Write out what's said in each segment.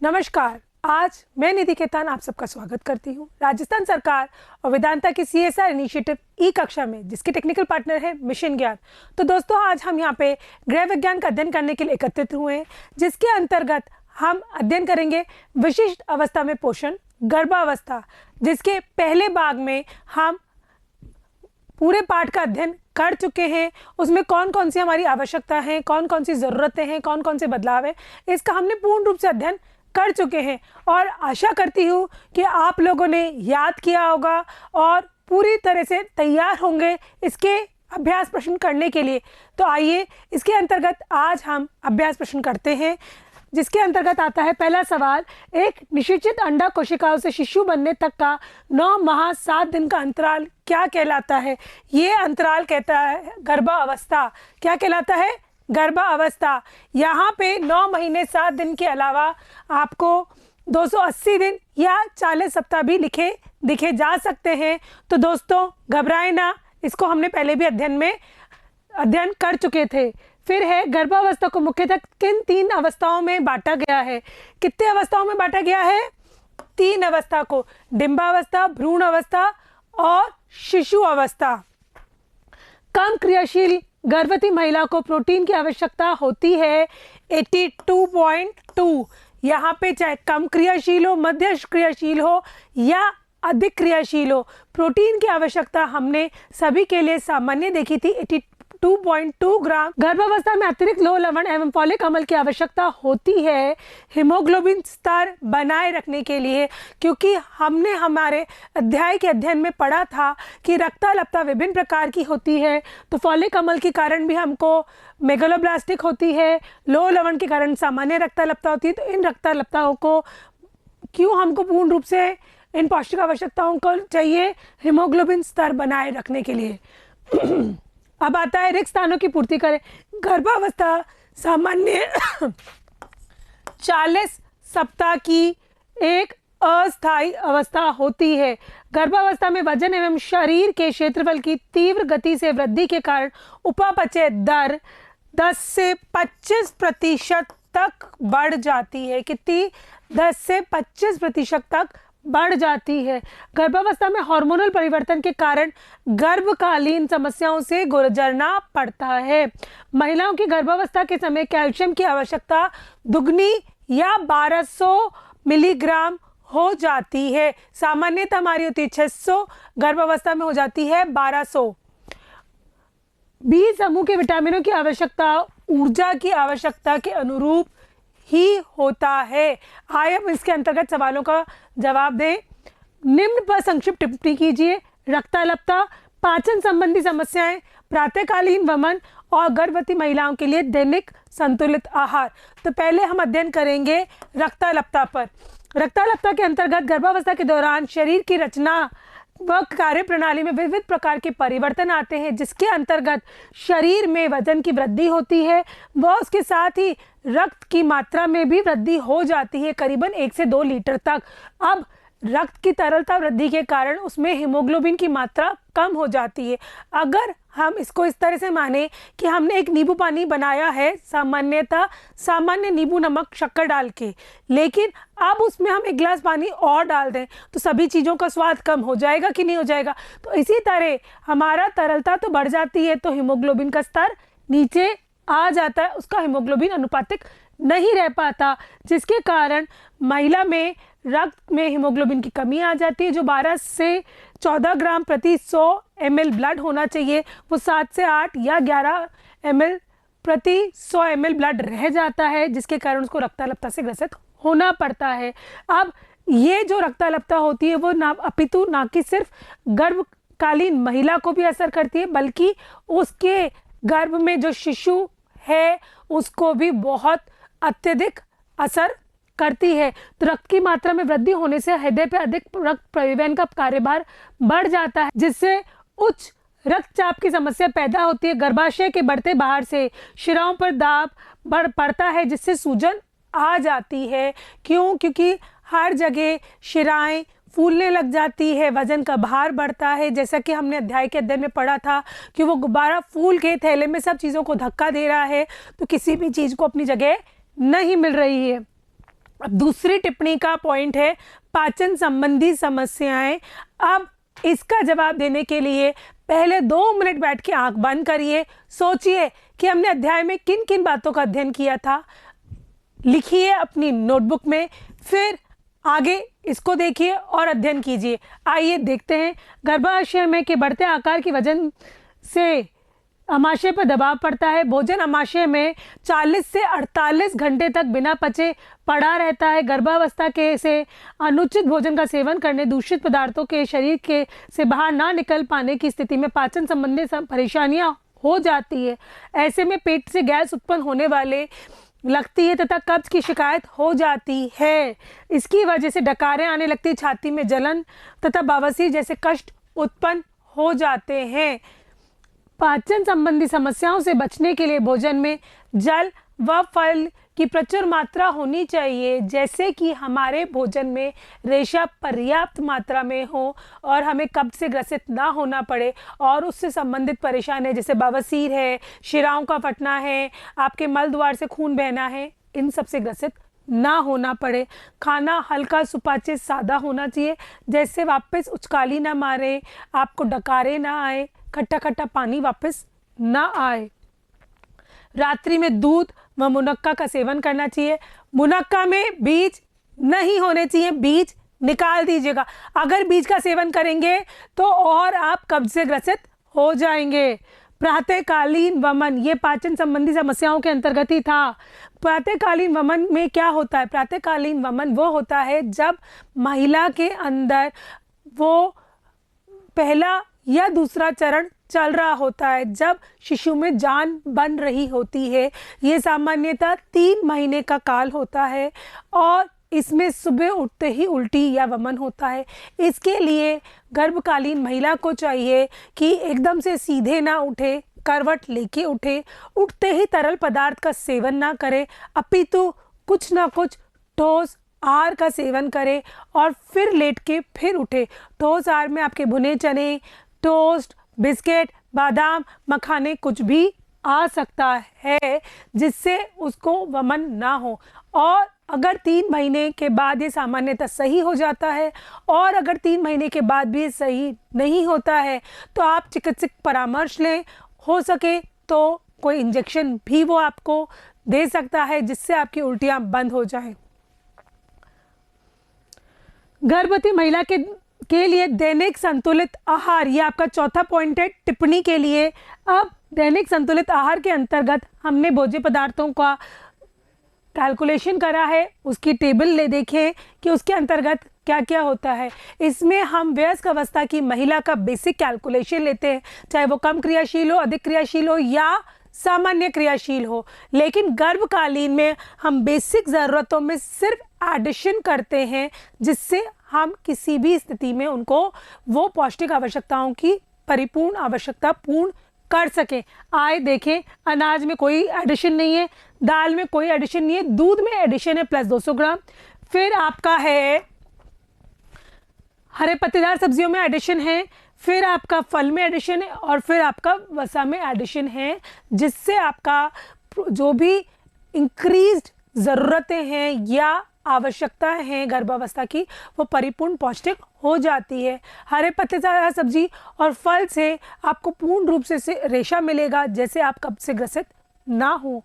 नमस्कार। आज मैं निधि खेतान आप सबका स्वागत करती हूँ। राजस्थान सरकार और वेदांता की CSR इनिशिएटिव ई कक्षा में, जिसके टेक्निकल पार्टनर है मिशन ज्ञान। तो दोस्तों, आज हम यहाँ पे गृह विज्ञान का अध्ययन करने के लिए एकत्रित हुए हैं, जिसके अंतर्गत हम अध्ययन करेंगे विशिष्ट अवस्था में पोषण, गर्भावस्था, जिसके पहले भाग में हम पूरे पाठ का अध्ययन कर चुके हैं। उसमें कौन कौन सी हमारी आवश्यकता है, कौन कौन सी ज़रूरतें हैं, कौन कौन से बदलाव है, इसका हमने पूर्ण रूप से अध्ययन कर चुके हैं। और आशा करती हूँ कि आप लोगों ने याद किया होगा और पूरी तरह से तैयार होंगे इसके अभ्यास प्रश्न करने के लिए। तो आइए इसके अंतर्गत आज हम अभ्यास प्रश्न करते हैं, जिसके अंतर्गत आता है पहला सवाल। एक निषेचित अंडा कोशिकाओं से शिशु बनने तक का 9 माह 7 दिन का अंतराल क्या कहलाता है? ये अंतराल कहता है गर्भावस्था। क्या कहलाता है? गर्भावस्था। यहाँ पे 9 महीने 7 दिन के अलावा आपको 280 दिन या 40 सप्ताह भी दिखे जा सकते हैं। तो दोस्तों घबराएं ना, इसको हमने पहले भी अध्ययन कर चुके थे। फिर है गर्भावस्था को मुख्यतः किन 3 अवस्थाओं में बांटा गया है? कितने अवस्थाओं में बांटा गया है? 3 अवस्था को, डिंबावस्था, भ्रूण अवस्था और शिशु अवस्था। कम क्रियाशील गर्भवती महिला को प्रोटीन की आवश्यकता होती है 82.2। यहाँ पे चाहे कम क्रियाशील हो, मध्य क्रियाशील हो या अधिक क्रियाशील हो, प्रोटीन की आवश्यकता हमने सभी के लिए सामान्य देखी थी 82.2 ग्राम। गर्भावस्था में अतिरिक्त लौह लवण एवं फॉलिक अम्ल की आवश्यकता होती है हीमोग्लोबिन स्तर बनाए रखने के लिए, क्योंकि हमने हमारे अध्याय के अध्ययन में पढ़ा था कि रक्ताल्पता विभिन्न प्रकार की होती है। तो फॉलिक अम्ल के कारण भी हमको मेगालोब्लास्टिक होती है, लौह लवण के कारण सामान्य रक्ताल्पता होती है। तो इन रक्ताल्पताओं को क्यों हमको पूर्ण रूप से इन पौष्टिक आवश्यकताओं को चाहिए? हीमोग्लोबिन स्तर बनाए रखने के लिए। अब आता है रिक्त स्थानों की पूर्ति करें। गर्भावस्था सामान्य 40 सप्ताह की एक अस्थायी अवस्था होती है। गर्भावस्था में वजन एवं शरीर के क्षेत्रफल की तीव्र गति से वृद्धि के कारण उपापचय दर 10 से 25% तक बढ़ जाती है। कितनी? 10 से 25% तक बढ़ जाती है। गर्भावस्था में हार्मोनल परिवर्तन के कारण गर्भकालीन समस्याओं से गुजरना पड़ता है। महिलाओं की गर्भावस्था के समय कैल्शियम की आवश्यकता दुगनी या 1200 मिलीग्राम हो जाती है। सामान्यतः हमारी होती है 600, गर्भावस्था में हो जाती है 1200। बी समूह के विटामिनों की आवश्यकता ऊर्जा की आवश्यकता के अनुरूप ही होता है। आइए अब इसके अंतर्गत सवालों का जवाब दें। निम्न पर संक्षिप्त टिप्पणी कीजिए। रक्ताल्पता, पाचन संबंधी समस्याएं, प्रातःकालीन वमन और गर्भवती महिलाओं के लिए दैनिक संतुलित आहार। तो पहले हम अध्ययन करेंगे रक्ताल्पता पर। रक्ताल्पता के अंतर्गत गर्भावस्था के दौरान शरीर की रचना व कार्य प्रणाली में विविध प्रकार के परिवर्तन आते हैं, जिसके अंतर्गत शरीर में वजन की वृद्धि होती है व उसके साथ ही रक्त की मात्रा में भी वृद्धि हो जाती है, करीबन 1 से 2 लीटर तक। अब रक्त की तरलता वृद्धि के कारण उसमें हीमोग्लोबिन की मात्रा कम हो जाती है। अगर हम इसको इस तरह से माने कि हमने एक नींबू पानी बनाया है, सामान्य नींबू नमक शक्कर डाल के, लेकिन अब उसमें हम 1 गिलास पानी और डाल दें तो सभी चीज़ों का स्वाद कम हो जाएगा कि नहीं हो जाएगा? तो इसी तरह हमारा तरलता तो बढ़ जाती है तो हीमोग्लोबिन का स्तर नीचे आ जाता है, उसका हीमोग्लोबिन अनुपातिक नहीं रह पाता, जिसके कारण महिला में रक्त में हीमोग्लोबिन की कमी आ जाती है। जो 12 से 14 ग्राम प्रति 100 ml ब्लड होना चाहिए, वो 7 से 8 या 11 ml प्रति 100 ml ब्लड रह जाता है, जिसके कारण उसको रक्ताल्पता से ग्रसित होना पड़ता है। अब ये जो रक्ताल्पता होती है वो अपितु ना कि सिर्फ गर्भकालीन महिला को भी असर करती है, बल्कि उसके गर्भ में जो शिशु है उसको भी बहुत अत्यधिक असर करती है। तो रक्त की मात्रा में वृद्धि होने से हृदय पर अधिक रक्त परिवहन का कार्यभार बढ़ जाता है, जिससे उच्च रक्तचाप की समस्या पैदा होती है। गर्भाशय के बढ़ते बाहर से शिराओं पर दाब पड़ता है, जिससे सूजन आ जाती है। क्यों? क्योंकि हर जगह शिराएं फूलने लग जाती है, वजन का भार बढ़ता है। जैसा कि हमने अध्याय के अध्ययन में पढ़ा था कि वो गुब्बारा फूल के थैले में सब चीज़ों को धक्का दे रहा है, तो किसी भी चीज़ को अपनी जगह नहीं मिल रही है। अब दूसरी टिप्पणी का पॉइंट है पाचन संबंधी समस्याएं। अब इसका जवाब देने के लिए पहले 2 मिनट बैठ के आंख बंद करिए, सोचिए कि हमने अध्याय में किन किन बातों का अध्ययन किया था, लिखिए अपनी नोटबुक में, फिर आगे इसको देखिए और अध्ययन कीजिए। आइए देखते हैं। गर्भाशय में के बढ़ते आकार की वजह से अमाशय पर दबाव पड़ता है। भोजन अमाशय में 40 से 48 घंटे तक बिना पचे पड़ा रहता है। गर्भावस्था के से अनुचित भोजन का सेवन करने, दूषित पदार्थों के शरीर के से बाहर ना निकल पाने की स्थिति में पाचन संबंधी परेशानियां हो जाती है। ऐसे में पेट से गैस उत्पन्न होने वाले लगती है तथा कब्ज की शिकायत हो जाती है। इसकी वजह से डकारें आने लगती, छाती में जलन तथा बवासीर जैसे कष्ट उत्पन्न हो जाते हैं। पाचन संबंधी समस्याओं से बचने के लिए भोजन में जल व फल की प्रचुर मात्रा होनी चाहिए, जैसे कि हमारे भोजन में रेशा पर्याप्त मात्रा में हो और हमें कब्ज से ग्रसित ना होना पड़े और उससे संबंधित परेशानी जैसे बवासीर है, शिराओं का फटना है, आपके मल द्वार से खून बहना है, इन सब से ग्रसित ना होना पड़े। खाना हल्का सुपाच्य सादा होना चाहिए, जैसे वापस उचकाली ना मारे, आपको डकारे ना आए, खट्टा खट्टा पानी वापस ना आए। रात्रि में दूध व मुनक्का का सेवन करना चाहिए। मुनक्का में बीज नहीं होने चाहिए, बीज निकाल दीजिएगा। अगर बीज का सेवन करेंगे तो और आप कब्ज से ग्रसित हो जाएंगे। प्रातःकालीन वमन, ये पाचन संबंधी समस्याओं के अंतर्गत ही था। प्रातःकालीन वमन में क्या होता है? प्रातःकालीन वमन वो होता है जब महिला के अंदर वो पहला या दूसरा चरण चल रहा होता है, जब शिशु में जान बन रही होती है। ये सामान्यतः 3 महीने का काल होता है और इसमें सुबह उठते ही उल्टी या वमन होता है। इसके लिए गर्भकालीन महिला को चाहिए कि एकदम से सीधे ना उठे, करवट लेके उठे, उठते ही तरल पदार्थ का सेवन ना करे, अपितु कुछ ना कुछ ठोस आहार का सेवन करे और फिर लेट के फिर उठे। ठोस आहार में आपके भुने चने, टोस्ट, बिस्किट, बादाम, मखाने कुछ भी आ सकता है जिससे उसको वमन ना हो। और अगर 3 महीने के बाद ये सामान्यतः सही हो जाता है और अगर 3 महीने के बाद भी सही नहीं होता है तो आप चिकित्सक परामर्श लें। हो सके तो कोई इंजेक्शन भी वो आपको दे सकता है जिससे आपकी उल्टियाँ बंद हो जाएं। गर्भवती महिला के लिए दैनिक संतुलित आहार, ये आपका चौथा पॉइंट है टिप्पणी के लिए। अब दैनिक संतुलित आहार के अंतर्गत हमने भोज्य पदार्थों का कैलकुलेशन करा है, उसकी टेबल ले देखें कि उसके अंतर्गत क्या क्या होता है। इसमें हम वयस्क अवस्था की महिला का बेसिक कैलकुलेशन लेते हैं, चाहे वो कम क्रियाशील हो, अधिक क्रियाशील हो या सामान्य क्रियाशील हो। लेकिन गर्भकालीन में हम बेसिक ज़रूरतों में सिर्फ एडिशन करते हैं जिससे हम किसी भी स्थिति में उनको वो पौष्टिक आवश्यकताओं की परिपूर्ण आवश्यकता पूर्ण कर सकें। आए देखें, अनाज में कोई एडिशन नहीं है, दाल में कोई एडिशन नहीं है, दूध में एडिशन है प्लस 200 ग्राम। फिर आपका है हरे पत्तेदार सब्जियों में एडिशन है, फिर आपका फल में एडिशन है और फिर आपका वसा में एडिशन है, जिससे आपका जो भी इंक्रीज्ड ज़रूरतें हैं या आवश्यकताएं हैं गर्भावस्था की वो परिपूर्ण पौष्टिक हो जाती है। हरे पत्तेदार सब्जी और फल से आपको पूर्ण रूप से रेशा मिलेगा, जैसे आप कब्ज से ग्रसित ना हो।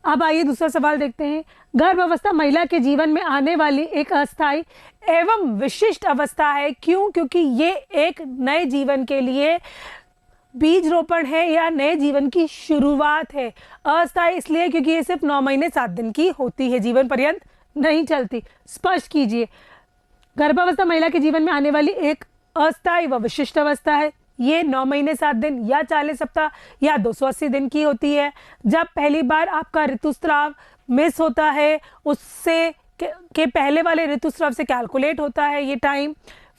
अब आइए दूसरा सवाल देखते हैं। गर्भावस्था महिला के जीवन में आने वाली एक अस्थायी एवं विशिष्ट अवस्था है। क्यों? क्योंकि ये एक नए जीवन के लिए बीज रोपण है या नए जीवन की शुरुआत है। अस्थायी इसलिए क्योंकि ये सिर्फ 9 महीने 7 दिन की होती है, जीवन पर्यंत नहीं चलती। स्पष्ट कीजिए, गर्भावस्था महिला के जीवन में आने वाली एक अस्थायी व विशिष्ट अवस्था है। ये 9 महीने 7 दिन या 40 सप्ताह या 280 दिन की होती है। जब पहली बार आपका ऋतुस्राव मिस होता है, उससे के पहले वाले ऋतुस्राव से कैलकुलेट होता है ये टाइम।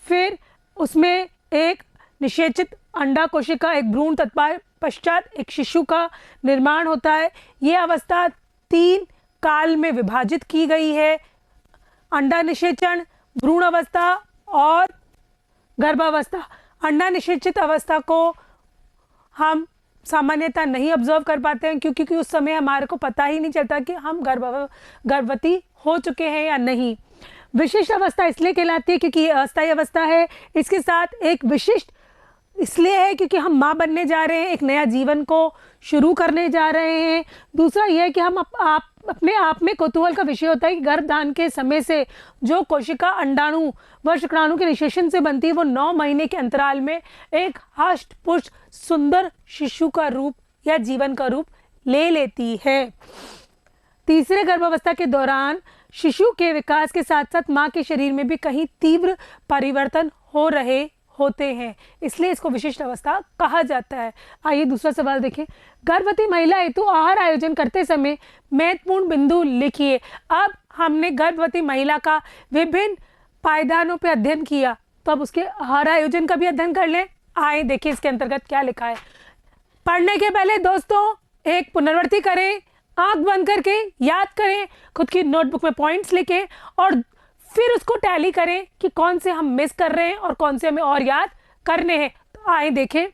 फिर उसमें एक निषेचित अंडा कोशिका, एक भ्रूण तत्पश्चात एक शिशु का निर्माण होता है। ये अवस्था 3 काल में विभाजित की गई है: अंडा निषेचन, भ्रूण अवस्था और गर्भावस्था। अंडा निषेचित अवस्था को हम सामान्यतः नहीं ऑब्जर्व कर पाते हैं, क्योंकि उस समय हमारे को पता ही नहीं चलता कि हम गर्भवती हो चुके हैं या नहीं। विशिष्ट अवस्था इसलिए कहलाती है क्योंकि ये अस्थायी अवस्था है। इसके साथ एक विशिष्ट इसलिए है क्योंकि हम माँ बनने जा रहे हैं, एक नया जीवन को शुरू करने जा रहे हैं। दूसरा यह है कि हम अपने आप में कौतूहल का विषय होता है कि गर्भधान के समय से जो कोशिका अंडाणु व शुक्राणु के निषेचन से बनती है, वो 9 महीने के अंतराल में एक हष्ट पुष्ट सुंदर शिशु का रूप या जीवन का रूप ले लेती है। तीसरे गर्भावस्था के दौरान शिशु के विकास के साथ साथ माँ के शरीर में भी कहीं तीव्र परिवर्तन हो रहे होते हैं, इसलिए इसको विशिष्ट अवस्था कहा जाता है। आइए दूसरा सवाल देखें। गर्भवती महिला हेतु आहार आयोजन करते समय महत्वपूर्ण बिंदु लिखिए। अब हमने गर्भवती महिला का विभिन्न पायदानों पर अध्ययन किया, तो अब उसके आहार आयोजन का भी अध्ययन कर लें। आइए देखिए इसके अंतर्गत क्या लिखा है। पढ़ने के पहले दोस्तों एक पुनरावृत्ति करें, आंख बंद करके याद करें, खुद की नोटबुक में पॉइंट्स लिखें और फिर उसको टैली करें कि कौन से हम मिस कर रहे हैं और कौन से हमें और याद करने हैं। तो आए देखें।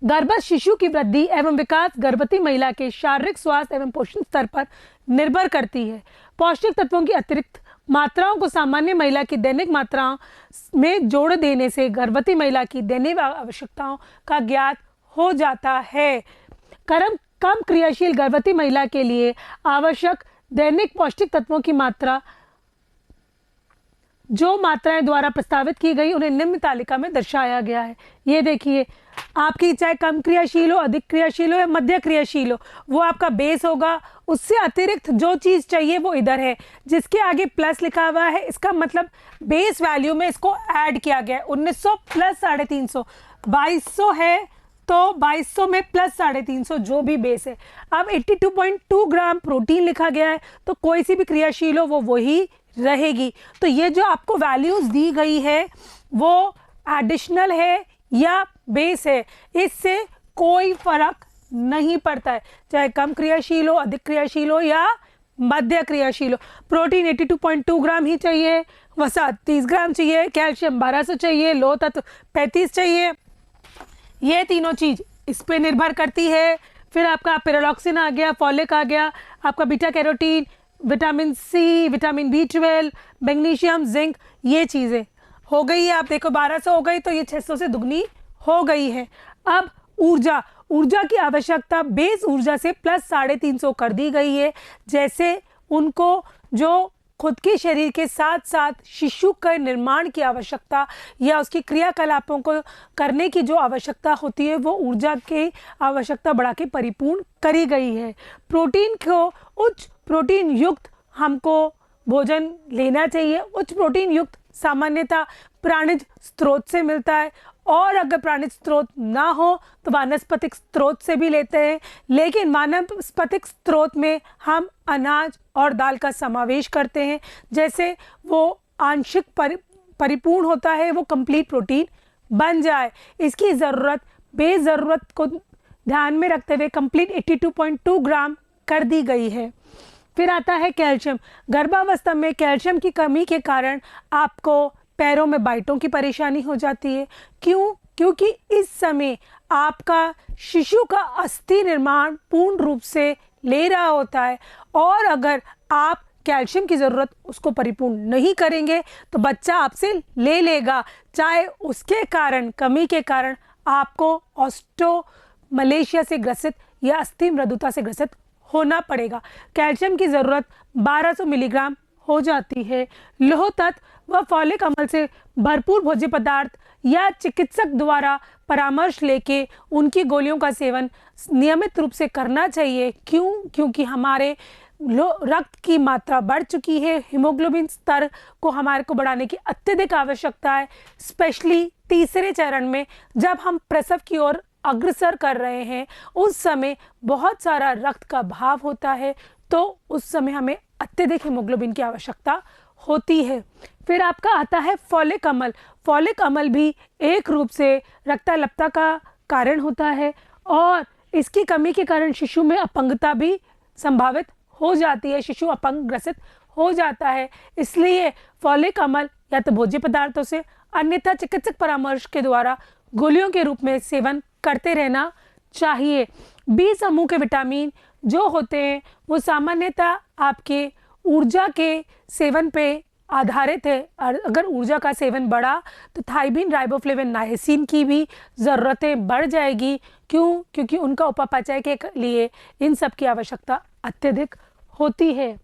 गर्भस्थ शिशु की वृद्धि एवं विकास गर्भवती महिला के शारीरिक स्वास्थ्य एवं पोषण स्तर पर निर्भर करती है। पौष्टिक तत्वों की अतिरिक्त मात्राओं को सामान्य महिला की दैनिक मात्राओं में जोड़ देने से गर्भवती महिला की दैनिक आवश्यकताओं का ज्ञात हो जाता है। कम क्रियाशील गर्भवती महिला के लिए आवश्यक दैनिक पौष्टिक तत्वों की मात्रा जो मात्राएं द्वारा प्रस्तावित की गई उन्हें निम्न तालिका में दर्शाया गया है। ये देखिए, आपकी चाहे कम क्रियाशील हो, अधिक क्रियाशील हो या मध्य क्रियाशील हो, वो आपका बेस होगा। उससे अतिरिक्त जो चीज़ चाहिए वो इधर है, जिसके आगे प्लस लिखा हुआ है इसका मतलब बेस वैल्यू में इसको ऐड किया गया है। 1900 प्लस 350, 2200 है तो 2200 में प्लस 350 जो भी बेस है। अब 82.2 ग्राम प्रोटीन लिखा गया है, तो कोई सी भी क्रियाशील हो वो वही रहेगी। तो ये जो आपको वैल्यूज़ दी गई है वो एडिशनल है या बेस है, इससे कोई फर्क नहीं पड़ता है, चाहे कम क्रियाशील हो, अधिक क्रियाशील हो या मध्य क्रियाशील हो। प्रोटीन 82.2 ग्राम ही चाहिए, वसा 30 ग्राम चाहिए, कैल्शियम 1200 चाहिए, लोह तत्व 35 चाहिए। ये तीनों चीज़ इस पे निर्भर करती है। फिर आपका पेरोलॉक्सिन आ गया, फॉलिक आ गया, आपका beta carotene, vitamin C, vitamin B12, magnesium, zinc, ये चीज़ें हो गई है। आप देखो 1200 हो गई तो ये 600 से दुगनी हो गई है। अब ऊर्जा की आवश्यकता बेस ऊर्जा से प्लस 350 कर दी गई है। जैसे उनको जो खुद के शरीर के साथ साथ शिशु के निर्माण की आवश्यकता या उसकी क्रियाकलापों को करने की जो आवश्यकता होती है वो ऊर्जा की आवश्यकता बढ़ा के परिपूर्ण करी गई है। प्रोटीन को उच्च प्रोटीन युक्त हमको भोजन लेना चाहिए। उच्च प्रोटीन युक्त सामान्यतः प्राणिज स्रोत से मिलता है, और अगर प्राणिज स्रोत ना हो तो वानस्पतिक स्रोत से भी लेते हैं, लेकिन वानस्पतिक स्रोत में हम अनाज और दाल का समावेश करते हैं। जैसे वो आंशिक परिपूर्ण होता है, वो कंप्लीट प्रोटीन बन जाए। इसकी ज़रूरत बेज़रूरत को ध्यान में रखते हुए कंप्लीट 82.2 ग्राम कर दी गई है। फिर आता है कैल्शियम। गर्भावस्था में कैल्शियम की कमी के कारण आपको पैरों में बाइटों की परेशानी हो जाती है। क्यों? क्योंकि इस समय आपका शिशु का अस्थि निर्माण पूर्ण रूप से ले रहा होता है, और अगर आप कैल्शियम की ज़रूरत उसको परिपूर्ण नहीं करेंगे तो बच्चा आपसे ले लेगा, चाहे उसके कारण कमी के कारण आपको ऑस्टियोमलेशिया से ग्रसित या अस्थि मृदुता से ग्रसित होना पड़ेगा। कैल्शियम की ज़रूरत 1200 मिलीग्राम हो जाती है। लोह तत्व व फॉलिक अम्ल से भरपूर भोज्य पदार्थ या चिकित्सक द्वारा परामर्श लेके उनकी गोलियों का सेवन नियमित रूप से करना चाहिए। क्यों? क्योंकि हमारे रक्त की मात्रा बढ़ चुकी है, हीमोग्लोबिन स्तर को हमारे को बढ़ाने की अत्यधिक आवश्यकता है। स्पेशली तीसरे चरण में जब हम प्रसव की ओर अग्रसर कर रहे हैं, उस समय बहुत सारा रक्त का अभाव होता है, तो उस समय हमें अत्यधिक हीमोग्लोबिन की आवश्यकता होती है। फिर आपका आता है फॉलिक अम्ल। फॉलिक अम्ल भी एक रूप से रक्ताल्पता का कारण होता है, और इसकी कमी के कारण शिशु में अपंगता भी संभावित हो जाती है, शिशु अपंग ग्रसित हो जाता है। इसलिए फॉलिक अम्ल या तो भोज्य पदार्थों से, अन्यथा चिकित्सक परामर्श के द्वारा गोलियों के रूप में सेवन करते रहना चाहिए। बी समूह के विटामिन जो होते हैं वो सामान्यतः आपके ऊर्जा के सेवन पे आधारित है। और अगर ऊर्जा का सेवन बढ़ा तो थाइमिन, राइबोफ्लेविन, नाइसिन की भी ज़रूरतें बढ़ जाएगी। क्यों? क्योंकि उनका उपापचय के लिए इन सब की आवश्यकता अत्यधिक होती है।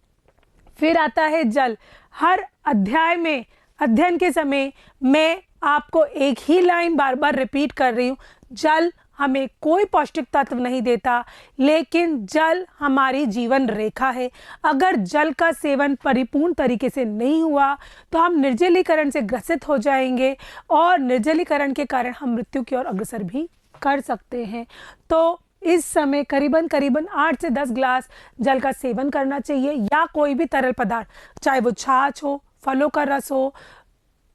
फिर आता है जल। हर अध्याय में, अध्ययन के समय मैं आपको एक ही लाइन बार बार रिपीट कर रही हूँ, जल हमें कोई पौष्टिक तत्व नहीं देता, लेकिन जल हमारी जीवन रेखा है। अगर जल का सेवन परिपूर्ण तरीके से नहीं हुआ तो हम निर्जलीकरण से ग्रसित हो जाएंगे और निर्जलीकरण के कारण हम मृत्यु की ओर अग्रसर भी कर सकते हैं। तो इस समय करीबन 8 से 10 ग्लास जल का सेवन करना चाहिए, या कोई भी तरल पदार्थ, चाहे वो छाछ हो, फलों का रस हो,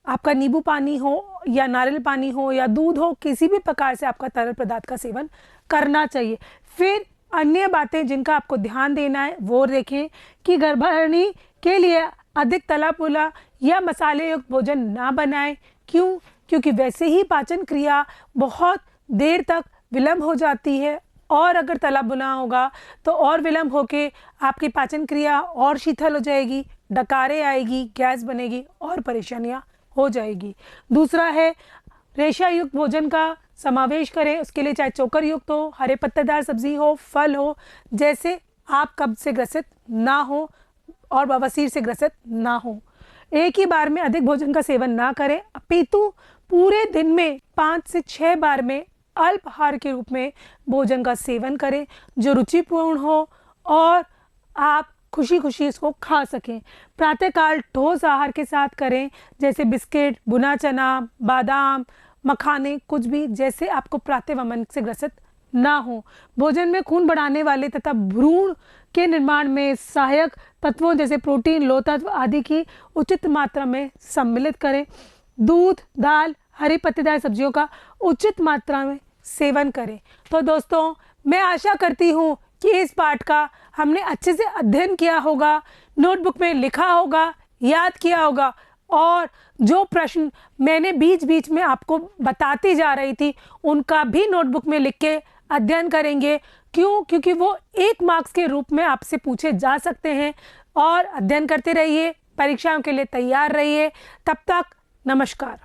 आपका नींबू पानी हो, या नारियल पानी हो, या दूध हो, किसी भी प्रकार से आपका तरल पदार्थ का सेवन करना चाहिए। फिर अन्य बातें जिनका आपको ध्यान देना है वो देखें कि गर्भाधारिणी के लिए अधिक तला पुला या मसाले युक्त भोजन ना बनाएं। क्यों? क्योंकि वैसे ही पाचन क्रिया बहुत देर तक विलंब हो जाती है, और अगर तला भुना होगा तो और विलंब होके आपकी पाचन क्रिया और शीतल हो जाएगी, डकारें आएगी, गैस बनेगी और परेशानियां हो जाएगी। दूसरा है रेशा युक्त भोजन का समावेश करें। उसके लिए चाहे चोकर युक्त हो, हरे पत्तेदार सब्जी हो, फल हो, जैसे आप कब्ज से ग्रसित ना हो और बवासीर से ग्रसित ना हो। एक ही बार में अधिक भोजन का सेवन ना करें, अपितु पूरे दिन में 5 से 6 बार में अल्पाहार के रूप में भोजन का सेवन करें, जो रुचिपूर्ण हो और आप खुशी खुशी इसको खा सकें। प्रातःकाल ठोस आहार के साथ करें, जैसे बिस्किट, भुना चना, बादाम, मखाने, कुछ भी, जैसे आपको प्रातःवमन से ग्रसित ना हो। भोजन में खून बढ़ाने वाले तथा भ्रूण के निर्माण में सहायक तत्वों जैसे प्रोटीन, लोह तत्व आदि की उचित मात्रा में सम्मिलित करें। दूध, दाल, हरी पत्तेदार सब्जियों का उचित मात्रा में सेवन करें। तो दोस्तों, मैं आशा करती हूँ कि इस पाठ का हमने अच्छे से अध्ययन किया होगा, नोटबुक में लिखा होगा, याद किया होगा, और जो प्रश्न मैंने बीच बीच में आपको बताती जा रही थी उनका भी नोटबुक में लिख के अध्ययन करेंगे। क्यों? क्योंकि वो 1 मार्क्स के रूप में आपसे पूछे जा सकते हैं। और अध्ययन करते रहिए, परीक्षाओं के लिए तैयार रहिए। तब तक नमस्कार।